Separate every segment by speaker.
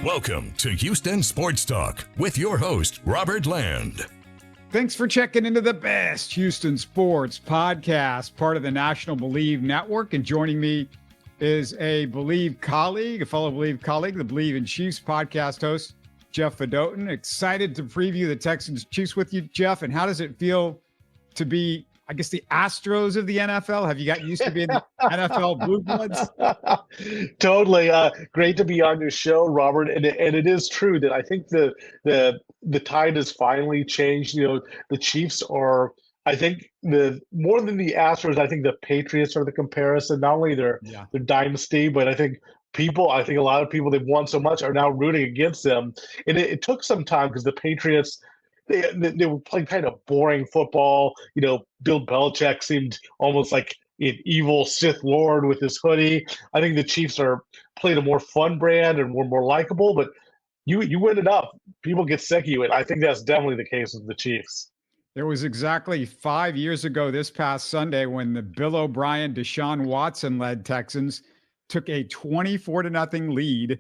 Speaker 1: Welcome to Houston Sports Talk with your host, Robert Land.
Speaker 2: Thanks for checking into the best Houston sports podcast, part of the National Bleav Network. And joining me is a Bleav colleague, a fellow Bleav colleague, the Bleav in Chiefs podcast host, Jeff Fedotin. Excited to preview the Texans-Chiefs with you, Jeff. And how does it feel to be, I guess, the Astros of the NFL? Have you got used to being the NFL Blue Bloods?
Speaker 3: Totally. Great to be on your show, Robert. And it is true that I think the tide has finally changed. You know, the Chiefs are, I think, the more than the Astros, I think the Patriots are the comparison. Not only their dynasty, but I think a lot of people they've won so much are now rooting against them. And it took some time because the Patriots, they were playing kind of boring football. You know, Bill Belichick seemed almost like an evil Sith Lord with his hoodie. I think the Chiefs played a more fun brand and were more likable, but you win it up. People get sick of you, and I think that's definitely the case with the Chiefs.
Speaker 2: It was exactly 5 years ago this past Sunday when the Bill O'Brien, Deshaun Watson-led Texans took a 24-0 lead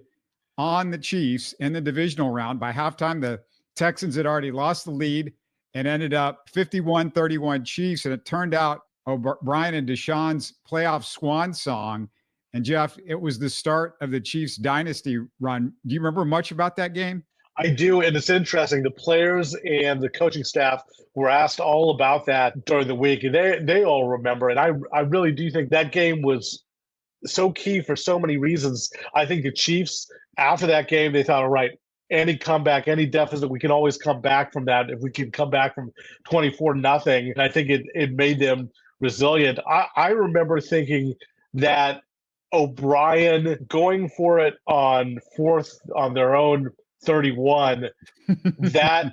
Speaker 2: on the Chiefs in the divisional round. By halftime, the Texans had already lost the lead and ended up 51-31 Chiefs. And it turned out O'Brien and Deshaun's playoff swan song. And Jeff, it was the start of the Chiefs dynasty run. Do you remember much about that game?
Speaker 3: I do, and it's interesting. The players and the coaching staff were asked all about that during the week, and they all remember. And I really do think that game was so key for so many reasons. I think the Chiefs, after that game, they thought, all right, any comeback, any deficit, we can always come back from that. If we can come back from 24-0, and I think it made them resilient. I remember thinking that O'Brien going for it on fourth on their own 31, that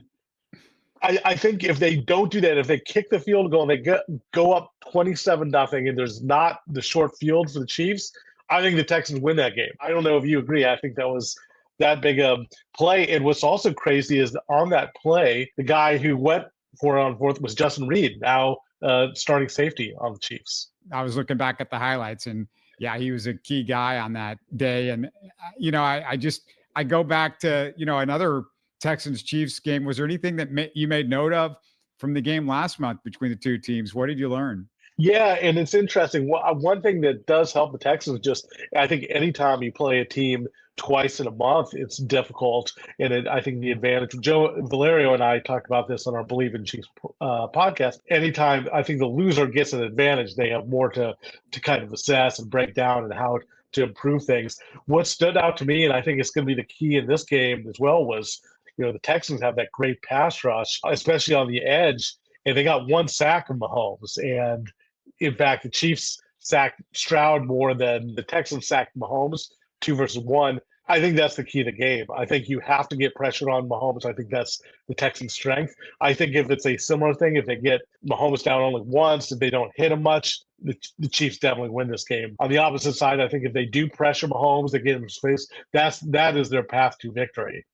Speaker 3: I think if they don't do that, if they kick the field goal and they go up 27-0 and there's not the short field for the Chiefs, I think the Texans win that game. I don't know if you agree. I think that was that big a play. And what's also crazy is that on that play, the guy who went for it on fourth was Justin Reed, now starting safety on the Chiefs.
Speaker 2: I was looking back at the highlights, and yeah, he was a key guy on that day. And, you know, I go back to, you know, another Texans-Chiefs game. Was there anything that you made note of from the game last month between the two teams? What did you learn?
Speaker 3: Yeah, and it's interesting. One thing that does help the Texans, just I think anytime you play a team twice in a month, it's difficult. And I think the advantage, Joe Valerio and I talked about this on our Bleav in Chiefs podcast. Anytime I think the loser gets an advantage, they have more to kind of assess and break down and how to improve things. What stood out to me, and I think it's going to be the key in this game as well, was, you know, the Texans have that great pass rush, especially on the edge, and they got one sack of Mahomes. And in fact, the Chiefs sacked Stroud more than the Texans sacked Mahomes, 2 versus 1. I think that's the key to the game. I think you have to get pressure on Mahomes. I think that's the Texans' strength. I think if it's a similar thing, if they get Mahomes down only once, if they don't hit him much, the Chiefs definitely win this game. On the opposite side, I think if they do pressure Mahomes, they get him in space, that is their path to victory.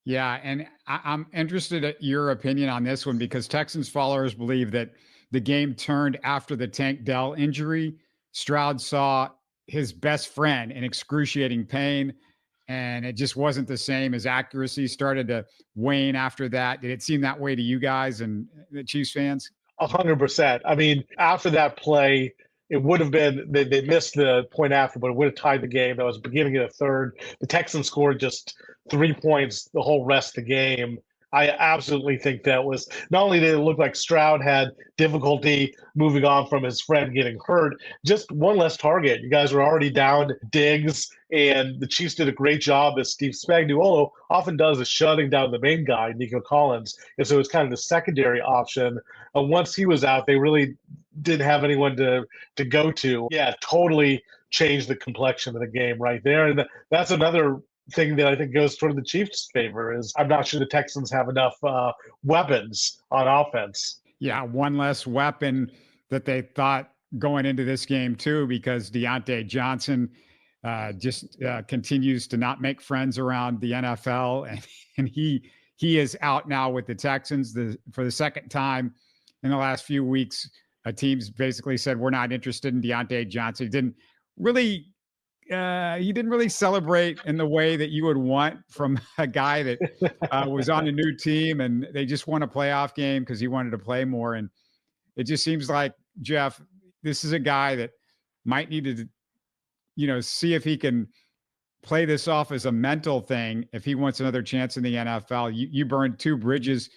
Speaker 2: Yeah, and I'm interested in your opinion on this one, because Texans followers believe that the game turned after the Tank Dell injury. Stroud saw his best friend in excruciating pain, and it just wasn't the same. His accuracy started to wane after that. Did it seem that way to you guys and the Chiefs fans?
Speaker 3: 100%. I mean, after that play, it would have been, they missed the point after, but it would have tied the game. That was the beginning of the third. The Texans scored just 3 points the whole rest of the game. I absolutely think that was, not only did it look like Stroud had difficulty moving on from his friend getting hurt, just one less target. You guys were already down Diggs, and the Chiefs did a great job, as Steve Spagnuolo often does, of shutting down the main guy, Nico Collins. And so it's kind of the secondary option. Once he was out, they really didn't have anyone to go to. Yeah, totally changed the complexion of the game right there. And that's another thing that I think goes toward the Chiefs' favor, is I'm not sure the Texans have enough weapons on offense.
Speaker 2: Yeah, one less weapon that they thought going into this game too, because Diontae Johnson just continues to not make friends around the NFL, and he is out now with the Texans for the second time in the last few weeks. Teams basically said, we're not interested in Diontae Johnson. He didn't really he didn't really celebrate in the way that you would want from a guy that was on a new team and they just won a playoff game because he wanted to play more. And it just seems like, Jeff, this is a guy that might need to, see if he can play this off as a mental thing if he wants another chance in the NFL. You burned two bridges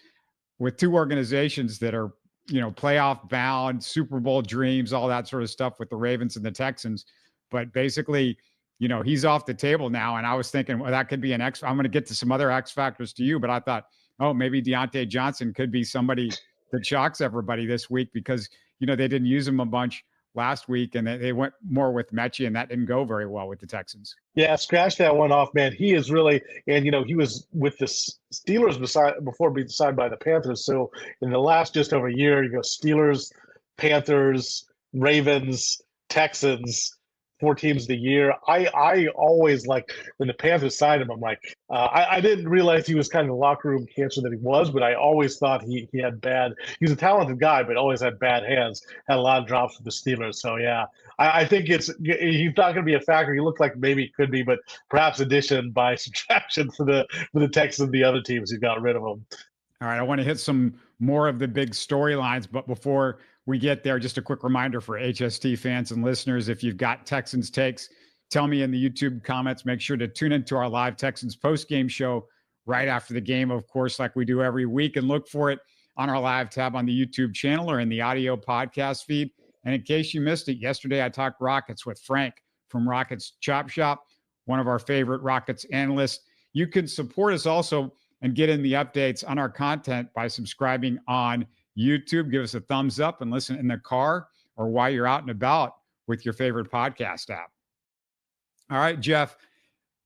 Speaker 2: with two organizations that are, playoff bound, Super Bowl dreams, all that sort of stuff with the Ravens and the Texans. But basically, he's off the table now. And I was thinking, well, that could be I'm going to get to some other X factors to you, but I thought, oh, maybe Diontae Johnson could be somebody that shocks everybody this week because, they didn't use him a bunch last week and they went more with Mechie and that didn't go very well with the Texans.
Speaker 3: Yeah, scratch that one off, man. He is really, and he was with the Steelers before being signed by the Panthers. So in the last just over a year, Steelers, Panthers, Ravens, Texans, 4 teams of the year. I always like when the Panthers signed him. I'm like, I didn't realize he was kind of the locker room cancer that he was, but I always thought he had bad. He's a talented guy, but always had bad hands. Had a lot of drops with the Steelers. So yeah, I think he's not going to be a factor. He looked like maybe it could be, but perhaps addition by subtraction for the Texans and the other teams who got rid of him.
Speaker 2: All right, I want to hit some more of the big storylines, but before we get there, just a quick reminder for HST fans and listeners, if you've got Texans takes, tell me in the YouTube comments. Make sure to tune into our live Texans post-game show right after the game, of course, like we do every week, and look for it on our live tab on the YouTube channel or in the audio podcast feed. And in case you missed it, yesterday I talked Rockets with Frank from Rockets Chop Shop, one of our favorite Rockets analysts. You can support us also and get in the updates on our content by subscribing on YouTube. Give us a thumbs up and listen in the car or while you're out and about with your favorite podcast app. All right, Jeff,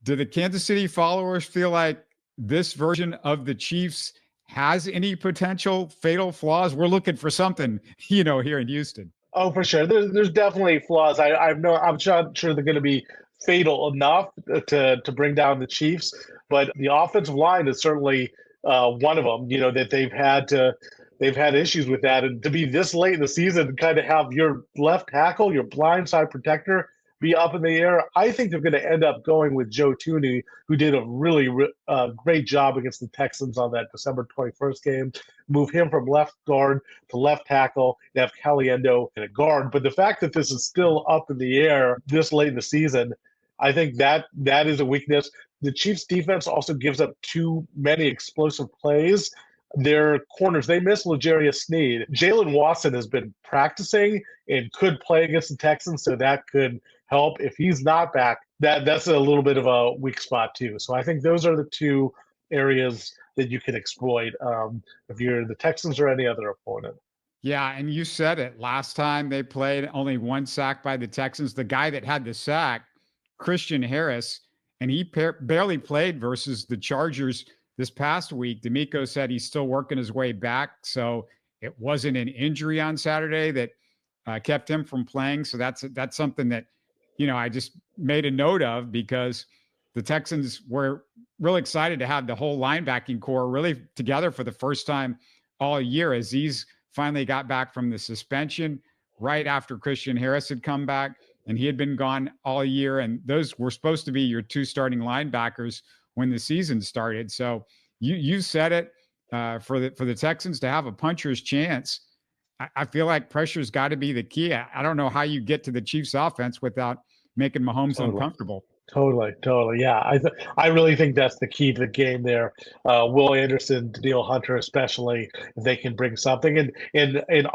Speaker 2: do the Kansas City followers feel like this version of the Chiefs has any potential fatal flaws? We're looking for something, here in Houston.
Speaker 3: Oh, for sure. There's definitely flaws. I'm not sure they're going to be fatal enough to bring down the Chiefs, but the offensive line is certainly one of them. That they've had issues with that, and to be this late in the season and kind of have your left tackle, your blindside protector, be up in the air. I think they're going to end up going with Joe Thuney, who did a really great job against the Texans on that December 21st game. Move him from left guard to left tackle and have Caliendo in a guard. But the fact that this is still up in the air this late in the season, I think that is a weakness. The Chiefs defense also gives up too many explosive plays. Their corners, they miss L'Jarius Sneed. Jalen Watson has been practicing and could play against the Texans, so that could help. If he's not back, that's a little bit of a weak spot too. So I think those are the two areas that you can exploit if you're the Texans or any other opponent.
Speaker 2: Yeah, and you said it. Last time they played, only one sack by the Texans. The guy that had the sack, Christian Harris, and he barely played versus the Chargers this past week. D'Amico said he's still working his way back, so it wasn't an injury on Saturday that kept him from playing. So that's something that, I just made a note of because the Texans were really excited to have the whole linebacking core really together for the first time all year. Azeez finally got back from the suspension right after Christian Harris had come back, and he had been gone all year. And those were supposed to be your two starting linebackers when the season started. So you said it, for the Texans to have a puncher's chance. I feel like pressure's got to be the key. I don't know how you get to the Chiefs offense without making Mahomes uncomfortable.
Speaker 3: Totally. Yeah, I really think that's the key to the game there. Will Anderson, Danielle Hunter, especially if they can bring something, and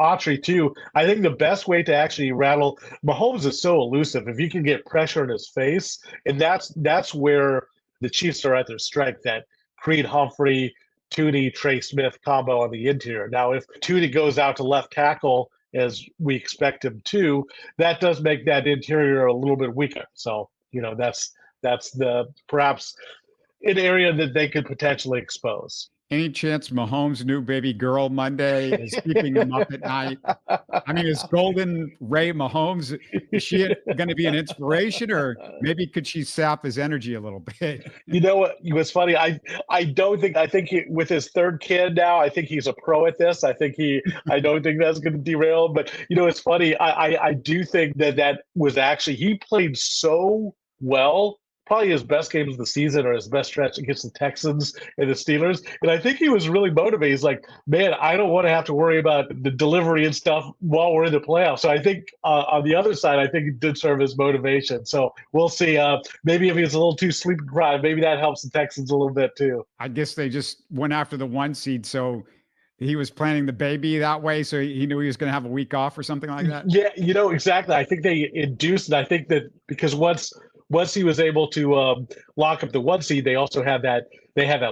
Speaker 3: Autry too. I think the best way to actually rattle Mahomes is so elusive. If you can get pressure in his face, and that's where the Chiefs are at their strength. That Creed Humphrey, Thuney, Trey Smith combo on the interior. Now, if Thuney goes out to left tackle as we expect him to, that does make that interior a little bit weaker. So, that's the perhaps an area that they could potentially expose.
Speaker 2: Any chance Mahomes' new baby girl Monday is keeping him up at night? I mean, is Golden Ray Mahomes, is she going to be an inspiration, or maybe could she sap his energy a little bit?
Speaker 3: You know what? It was funny. I think with his third kid now, I think he's a pro at this. I don't think that's going to derail him. But, it's funny. I do think that was actually, he played so well. Probably his best games of the season or his best stretch against the Texans and the Steelers. And I think he was really motivated. He's like, man, I don't want to have to worry about the delivery and stuff while we're in the playoffs. So I think on the other side, I think it did serve as motivation. So we'll see. Maybe if he's a little too sleep deprived, maybe that helps the Texans a little bit too.
Speaker 2: I guess they just went after the 1 seed. So he was planning the baby that way. So he knew he was going to have a week off or something like that.
Speaker 3: Yeah, exactly. I think they induced it. I think that because once he was able to lock up the 1 seed, they also had that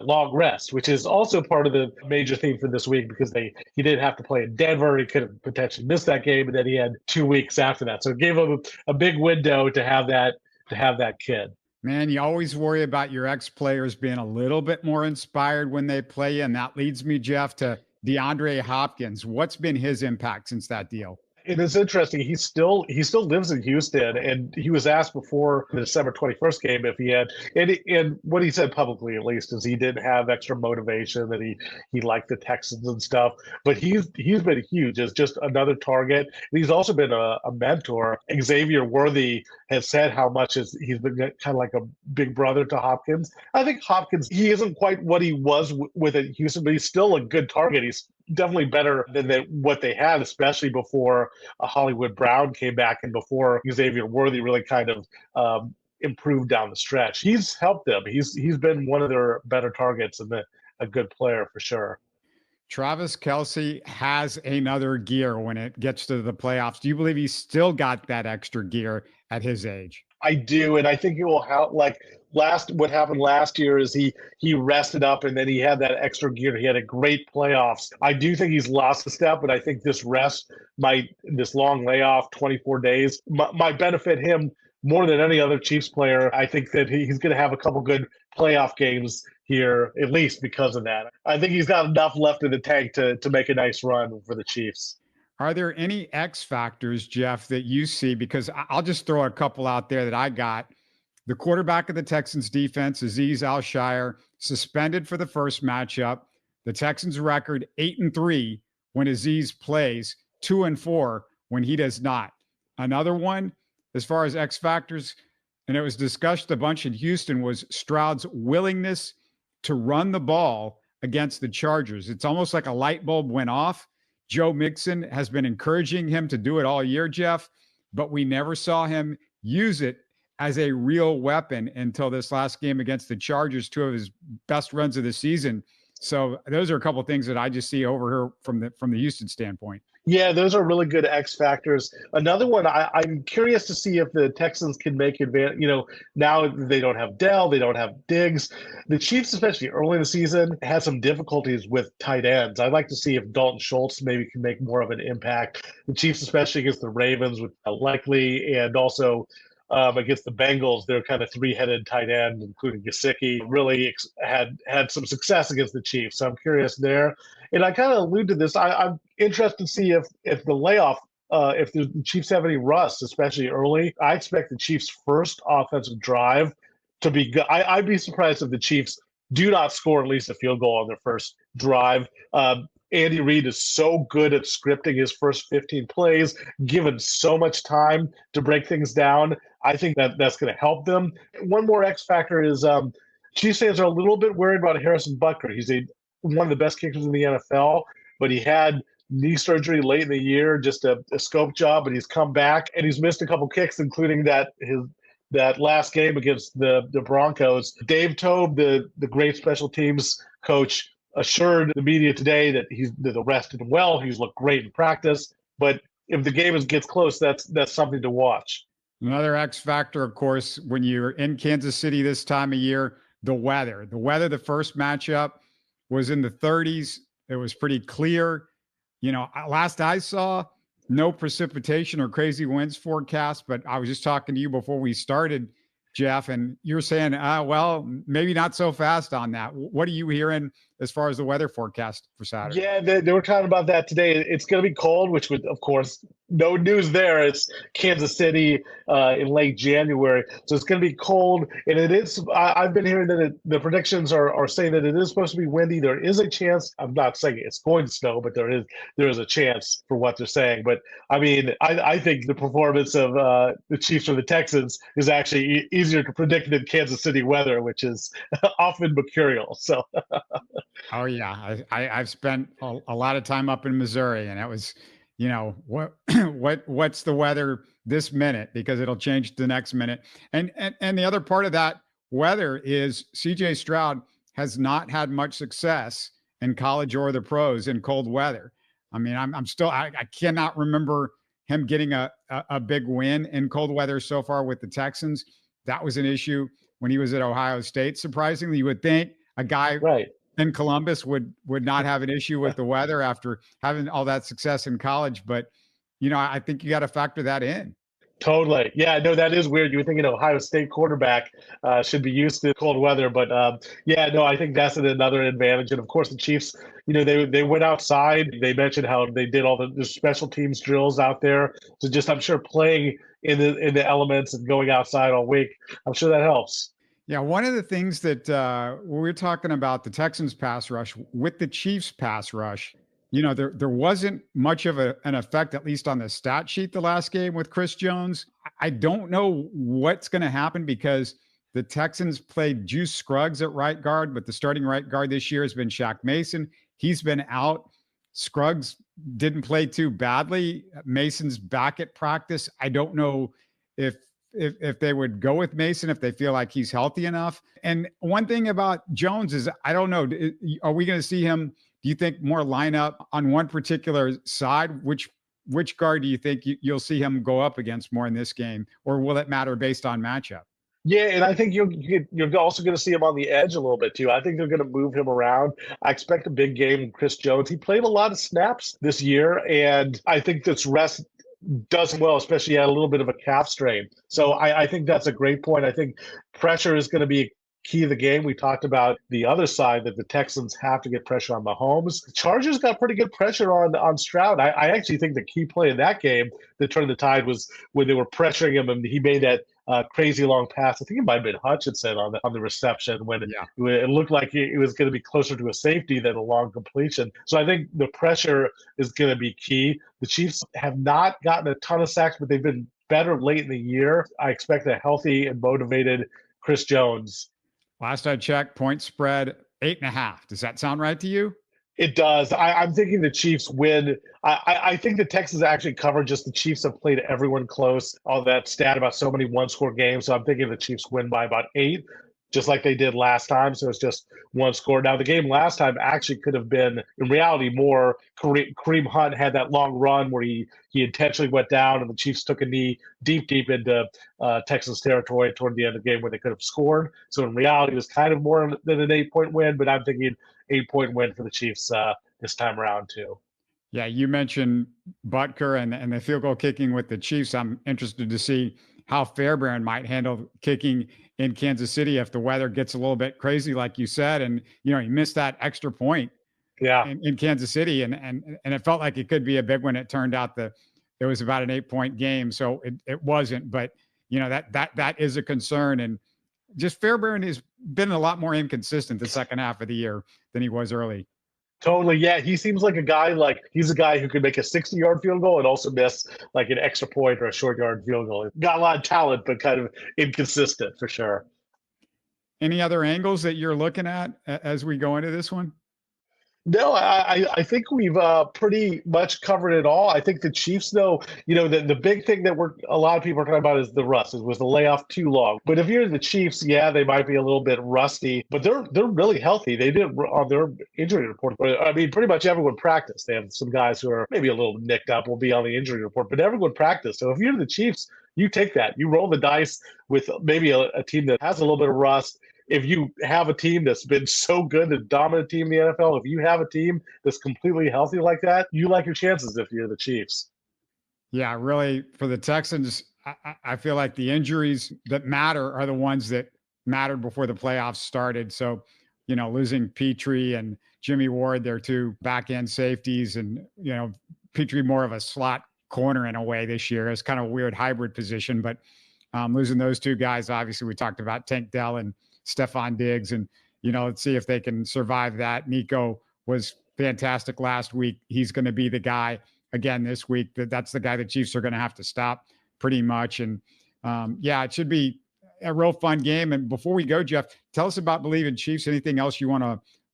Speaker 3: long rest, which is also part of the major theme for this week because he didn't have to play in Denver. He could have potentially missed that game, and then he had 2 weeks after that. So it gave him a big window to have that kid.
Speaker 2: Man, you always worry about your ex-players being a little bit more inspired when they play, and that leads me, Jeff, to DeAndre Hopkins. What's been his impact since that deal?
Speaker 3: It is interesting. He still lives in Houston, and he was asked before the December 21st game if he had, and what he said publicly at least is he didn't have extra motivation, that he liked the Texans and stuff. But he's been huge as just another target. And he's also been a mentor. Xavier Worthy has said how much he's been kind of like a big brother to Hopkins. I think Hopkins, he isn't quite what he was with Houston, but he's still a good target. He's definitely better than what they had, especially before Hollywood Brown came back and before Xavier Worthy really kind of improved down the stretch. He's helped them. He's been one of their better targets and a good player for sure.
Speaker 2: Travis Kelce has another gear when it gets to the playoffs. Do you Bleav he's still got that extra gear at his age?
Speaker 3: I do, and I think it will help. Like what happened last year is he rested up and then he had that extra gear. He had a great playoffs. I do think he's lost a step, but I think this long layoff, 24 days, might benefit him more than any other Chiefs player. I think that he's going to have a couple good playoff games here, at least because of that. I think he's got enough left in the tank to make a nice run for the Chiefs.
Speaker 2: Are there any X factors, Jeff, that you see? Because I'll just throw a couple out there that I got. The quarterback of the Texans defense, Azeez Al-Shaair, suspended for the first matchup. The Texans record 8-3 when Azeez plays, 2-4 when he does not. Another one, as far as X factors, and it was discussed a bunch in Houston, was Stroud's willingness to run the ball against the Chargers. It's almost like a light bulb went off. Joe Mixon has been encouraging him to do it all year, Jeff, but we never saw him use it as a real weapon until this last game against the Chargers, 2 of his best runs of the season. So those are a couple of things that I just see over here from the Houston standpoint.
Speaker 3: Yeah, those are really good X factors. Another one, I'm curious to see if the Texans can make advantage. Now they don't have Dell, they don't have Diggs. The Chiefs, especially early in the season, had some difficulties with tight ends. I'd like to see if Dalton Schultz maybe can make more of an impact. The Chiefs, especially against the Ravens, with Likely, and also against the Bengals, their kind of 3-headed tight end, including Gesicki, really had some success against the Chiefs. So I'm curious there. And I kind of allude to this. I'm interested to see if the layoff, if the Chiefs have any rust, especially early. I expect the Chiefs' first offensive drive to be good. I'd be surprised if the Chiefs do not score at least a field goal on their first drive. Andy Reid is so good at scripting his first 15 plays, given so much time to break things down. I think that's going to help them. One more X factor is Chiefs fans are a little bit worried about Harrison Butker. He's one of the best kickers in the NFL, but he had knee surgery late in the year, just a scope job, but he's come back and he's missed a couple kicks, including that last game against the Broncos. Dave Toub, the great special teams coach, assured the media today that the rest did well. He's looked great in practice, but if the game gets close, that's something to watch.
Speaker 2: Another X factor, of course, when you're in Kansas City this time of year, the weather. The first matchup was in the 30s. It was pretty clear. Last I saw, no precipitation or crazy winds forecast, but I was just talking to you before we started, Jeff, and you're saying, well, maybe not so fast on that. What are you hearing as far as the weather forecast for Saturday.
Speaker 3: Yeah, they were talking about that today. It's going to be cold, which would, of course, no news there. It's Kansas City in late January. So it's going to be cold. And it is, I've been hearing that the predictions are saying that it is supposed to be windy. There is a chance. I'm not saying it's going to snow, but there is a chance for what they're saying. But I mean, I think the performance of the Chiefs or the Texans is actually easier to predict than Kansas City weather, which is often mercurial. So.
Speaker 2: Oh yeah, I've spent a lot of time up in Missouri, and it was, what's the weather this minute, because it'll change the next minute. And the other part of that weather is CJ Stroud has not had much success in college or the pros in cold weather. I mean, I cannot remember him getting a big win in cold weather so far with the Texans. That was an issue when he was at Ohio State. Surprisingly, you would think a guy
Speaker 3: Right.
Speaker 2: in Columbus would not have an issue with the weather after having all that success in college. But, I think you got to factor that in.
Speaker 3: Totally. Yeah, no, that is weird. You would think an Ohio State quarterback should be used to cold weather. But yeah, no, I think that's another advantage. And of course, the Chiefs, they went outside. They mentioned how they did all the special teams drills out there. So just, I'm sure, playing in the elements and going outside all week, I'm sure that helps.
Speaker 2: Yeah, one of the things that we're talking about the Texans pass rush with the Chiefs pass rush, there wasn't much of an effect, at least on the stat sheet the last game with Chris Jones. I don't know what's going to happen because the Texans played Juice Scruggs at right guard, but the starting right guard this year has been Shaq Mason. He's been out. Scruggs didn't play too badly. Mason's back at practice. I don't know if they would go with Mason if they feel like he's healthy enough. And one thing about Jones is, I don't know, are we going to see him, do you think, more line up on one particular side? Which guard do you think you'll see him go up against more in this game? Or will it matter based on matchup?
Speaker 3: Yeah, and I think you're also going to see him on the edge a little bit too. I think they're going to move him around. I expect a big game from Chris Jones. He played a lot of snaps this year, and I think this rest does well, especially at a little bit of a calf strain. So I think that's a great point. I think pressure is going to be key to the game. We talked about the other side, that the Texans have to get pressure on Mahomes. The Chargers got pretty good pressure on Stroud. I actually think the key play in that game that turned the tide was when they were pressuring him and he made that crazy long pass. I think it might have been Hutchinson on the reception when it looked like it was going to be closer to a safety than a long completion. So I think the pressure is going to be key. The Chiefs have not gotten a ton of sacks, but they've been better late in the year. I expect a healthy and motivated Chris Jones.
Speaker 2: Last I checked, point spread 8.5. Does that sound right to you?
Speaker 3: It does. I'm thinking the Chiefs win. I think the Texans actually cover, just the Chiefs have played everyone close. All that stat about so many one-score games. So I'm thinking the Chiefs win by about 8, just like they did last time. So it's just one score. Now, the game last time actually could have been, in reality, more. Kareem Hunt had that long run where he intentionally went down, and the Chiefs took a knee deep into Texans territory toward the end of the game where they could have scored. So in reality, it was kind of more than an 8-point win, but I'm thinking 8-point win for the Chiefs this time around too.
Speaker 2: Yeah, you mentioned Butker and the field goal kicking with the Chiefs. I'm interested to see how Fairbairn might handle kicking in Kansas City if the weather gets a little bit crazy, like you said, and he missed that extra point in Kansas City, and it felt like it could be a big one. It turned out that it was about an 8-point game, so it wasn't. But that is a concern, and just Fairbairn has been a lot more inconsistent the second half of the year than he was early.
Speaker 3: Totally. Yeah. He seems like he's a guy who could make a 60-yard field goal and also miss like an extra point or a short yard field goal. Got a lot of talent, but kind of inconsistent for sure.
Speaker 2: Any other angles that you're looking at as we go into this one?
Speaker 3: No, I think we've pretty much covered it all. I think the Chiefs, though, the big thing that a lot of people are talking about is the rust. It was the layoff too long. But if you're the Chiefs, yeah, they might be a little bit rusty, but they're really healthy. They did on their injury report. I mean, pretty much everyone practiced. They have some guys who are maybe a little nicked up, will be on the injury report, but everyone practiced. So if you're the Chiefs, you take that. You roll the dice with maybe a team that has a little bit of rust. If you have a team that's been so good, the dominant team in the NFL, if you have a team that's completely healthy like that, you like your chances if you're the Chiefs.
Speaker 2: Yeah, really, for the Texans, I feel like the injuries that matter are the ones that mattered before the playoffs started. So losing Petrie and Jimmy Ward, their two back end safeties, and, Petrie more of a slot corner in a way this year. It's kind of a weird hybrid position, but losing those two guys, obviously we talked about Tank Dell and Stephon Diggs, and, let's see if they can survive that. Nico was fantastic last week. He's going to be the guy again this week. That's the guy the Chiefs are going to have to stop pretty much. And it should be a real fun game. And before we go, Jeff, tell us about Bleav in Chiefs. Anything else you want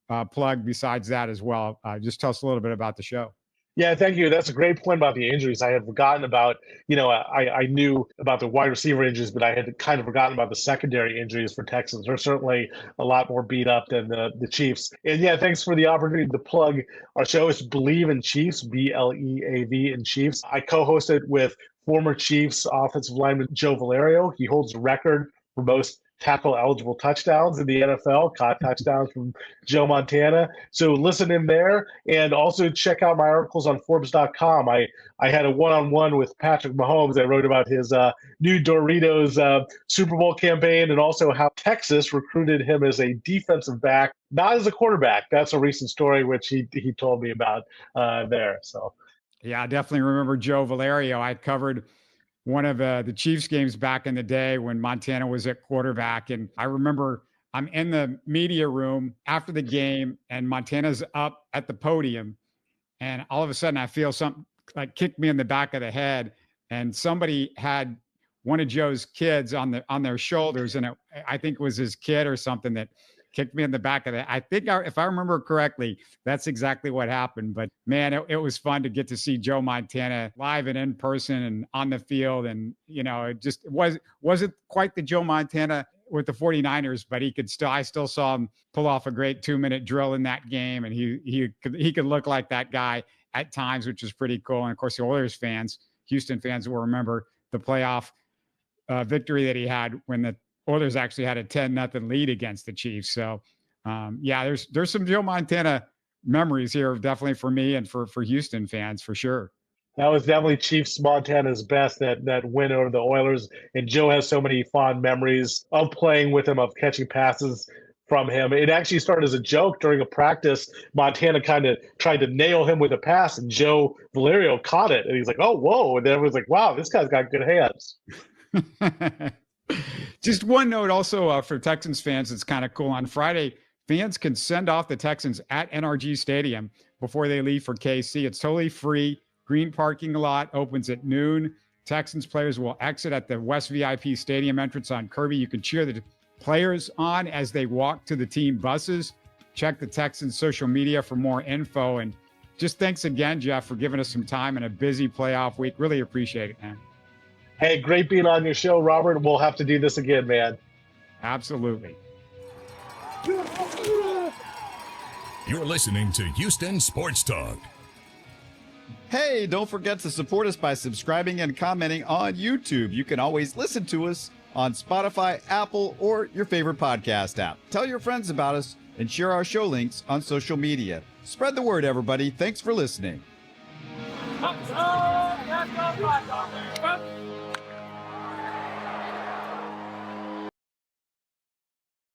Speaker 2: to plug besides that as well? Just tell us a little bit about the show.
Speaker 3: Yeah, thank you. That's a great point about the injuries. I had forgotten about, I knew about the wide receiver injuries, but I had kind of forgotten about the secondary injuries for Texans. They're certainly a lot more beat up than the Chiefs. And yeah, thanks for the opportunity to plug our show. It's Bleav in Chiefs, BLEAV in Chiefs. I co-host it with former Chiefs offensive lineman Joe Valerio. He holds the record for most tackle-eligible touchdowns in the NFL, caught touchdowns from Joe Montana. So listen in there, and also check out my articles on Forbes.com. I had a one-on-one with Patrick Mahomes. I wrote about his new Doritos Super Bowl campaign, and also how Texas recruited him as a defensive back, not as a quarterback. That's a recent story which he told me about there. So,
Speaker 2: yeah, I definitely remember Joe Valerio. I covered one of the Chiefs games back in the day when Montana was at quarterback. And I remember I'm in the media room after the game and Montana's up at the podium. And all of a sudden I feel something like kick me in the back of the head. And somebody had one of Joe's kids on their shoulders. And I think it was his kid or something that kicked me in the back of the. I think if I remember correctly, that's exactly what happened. But man, it was fun to get to see Joe Montana live and in person and on the field. And, it wasn't quite the Joe Montana with the 49ers, but I still saw him pull off a great 2-minute drill in that game. And he could look like that guy at times, which was pretty cool. And of course, the Oilers fans, Houston fans will remember the playoff victory that he had when the Oilers actually had a 10-0 lead against the Chiefs. So, there's some Joe Montana memories here, definitely for me and for Houston fans, for sure.
Speaker 3: That was definitely Chiefs Montana's best, that win over the Oilers. And Joe has so many fond memories of playing with him, of catching passes from him. It actually started as a joke during a practice. Montana kind of tried to nail him with a pass, and Joe Valerio caught it. And he's like, oh, whoa. And then it was like, wow, this guy's got good hands.
Speaker 2: Just one note also for Texans fans, it's kind of cool. On Friday, fans can send off the Texans at NRG Stadium before they leave for KC. It's totally free. Green parking lot opens at noon. Texans players will exit at the West VIP Stadium entrance on Kirby. You can cheer the players on as they walk to the team buses. Check the Texans social media for more info. And just thanks again, Jeff, for giving us some time in a busy playoff week. Really appreciate it, man.
Speaker 3: Hey, great being on your show, Robert. We'll have to do this again, man.
Speaker 2: Absolutely.
Speaker 1: You're listening to Houston Sports Talk.
Speaker 4: Hey, don't forget to support us by subscribing and commenting on YouTube. You can always listen to us on Spotify, Apple, or your favorite podcast app. Tell your friends about us and share our show links on social media. Spread the word, everybody. Thanks for listening.